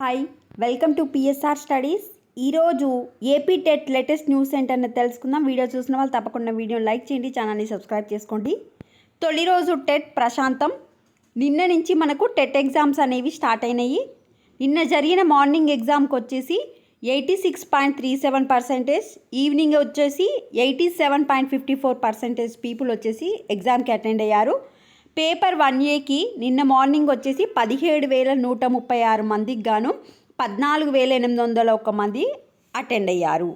Hi, welcome to PSR studies. ఈరోజు AP TET latest news ఏంటనేది తెలుసుకుందాం. వీడియో చూసిన వాళ్ళు తప్పకుండా వీడియోని లైక్ చేయండి, ఛానల్ని సబ్స్క్రైబ్ చేసుకోండి. తొలి రోజు టెట్ ప్రశాంతం. నిన్న నుంచి మనకు టెట్ ఎగ్జామ్స్ అనేవి స్టార్ట్ అయినాయి. నిన్న జరిగిన మార్నింగ్ ఎగ్జామ్కి వచ్చేసి 86.37%, ఈవినింగ్ వచ్చేసి 87.54% పీపుల్ వచ్చేసి ఎగ్జామ్కి అటెండ్ అయ్యారు. పేపర్ 1Aకి నిన్న మార్నింగ్ వచ్చేసి 17,136 మందికి గాను 14,801 మంది అటెండ్ అయ్యారు.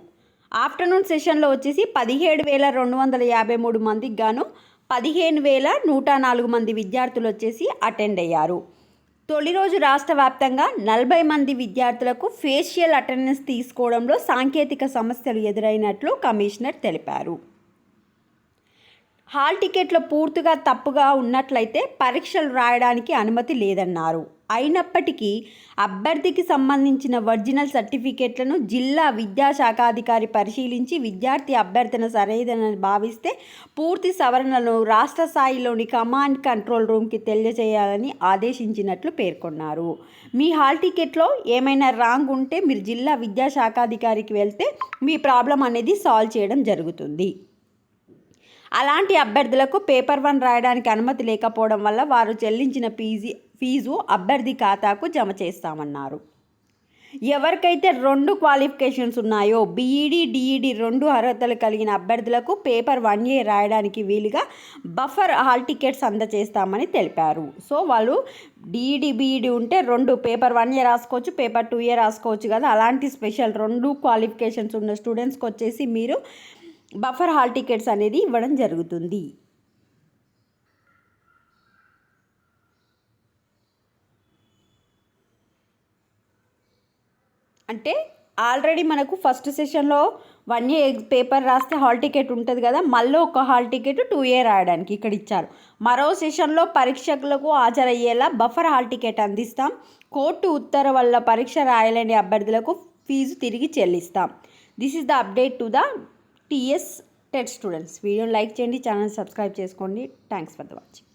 ఆఫ్టర్నూన్ సెషన్లో వచ్చేసి 17,253 మందికి గాను 15,104 మంది విద్యార్థులు వచ్చేసి అటెండ్ అయ్యారు. తొలి రోజు రాష్ట్ర వ్యాప్తంగా 40 మంది విద్యార్థులకు ఫేషియల్ అటెండెన్స్ తీసుకోవడంలో సాంకేతిక సమస్యలు ఎదురైనట్లు కమిషనర్ తెలిపారు. హాల్ టికెట్లో పూర్తిగా తప్పుగా ఉన్నట్లయితే పరీక్షలు రాయడానికి అనుమతి లేదన్నారు. అయినప్పటికీ అభ్యర్థికి సంబంధించిన ఒరిజినల్ సర్టిఫికేట్లను జిల్లా విద్యాశాఖాధికారి పరిశీలించి విద్యార్థి అభ్యర్థన సరైనదని భావిస్తే పూర్తి సవరణలను రాష్ట్ర స్థాయిలోని కమాండ్ కంట్రోల్ రూమ్కి తెలియజేయాలని ఆదేశించినట్లు పేర్కొన్నారు. మీ హాల్ టికెట్లో ఏమైనా రాంగ్ ఉంటే మీరు జిల్లా విద్యాశాఖాధికారికి వెళ్తే మీ ప్రాబ్లం అనేది సాల్వ్ చేయడం జరుగుతుంది. అలాంటి అభ్యర్థులకు పేపర్ 1 రాయడానికి అనుమతి లేకపోవడం వల్ల వారు చెల్లించిన ఫీజు అభ్యర్థి ఖాతాకు జమ చేస్తామన్నారు. ఎవరికైతే 2 క్వాలిఫికేషన్స్ ఉన్నాయో బీఈడీ, డిఈడీ 2 అర్హతలు కలిగిన అభ్యర్థులకు పేపర్ 1A రాయడానికి వీలుగా బఫర్ హాల్ టికెట్స్ అందజేస్తామని తెలిపారు. సో వాళ్ళు డిఈడీ, బీఈడీ ఉంటే 2 పేపర్ 1A రాసుకోవచ్చు, పేపర్ 2A రాసుకోవచ్చు కదా. అలాంటి స్పెషల్ 2 క్వాలిఫికేషన్స్ ఉన్న స్టూడెంట్స్కి వచ్చేసి మీరు బఫర్ హాల్ టికెట్స్ అనేది ఇవ్వడం జరుగుతుంది. అంటే ఆల్రెడీ మనకు ఫస్ట్ సెషన్లో 1A పేపర్ రాస్తే హాల్ టికెట్ ఉంటుంది కదా, మళ్ళీ ఒక హాల్ టికెట్ 2A రాయడానికి ఇక్కడ ఇచ్చారు. మరో సెషన్లో పరీక్షకులకు హాజరయ్యేలా బఫర్ హాల్ టికెట్ అందిస్తాం. కోర్టు ఉత్తర్వు వల్ల పరీక్ష రాయలేని అభ్యర్థులకు ఫీజు తిరిగి చెల్లిస్తాం. This is the update to the TS TET students. వీడియోని లైక్ చేయండి, ఛానల్ సబ్స్క్రైబ్ చేసుకోండి. Thanks for the watching.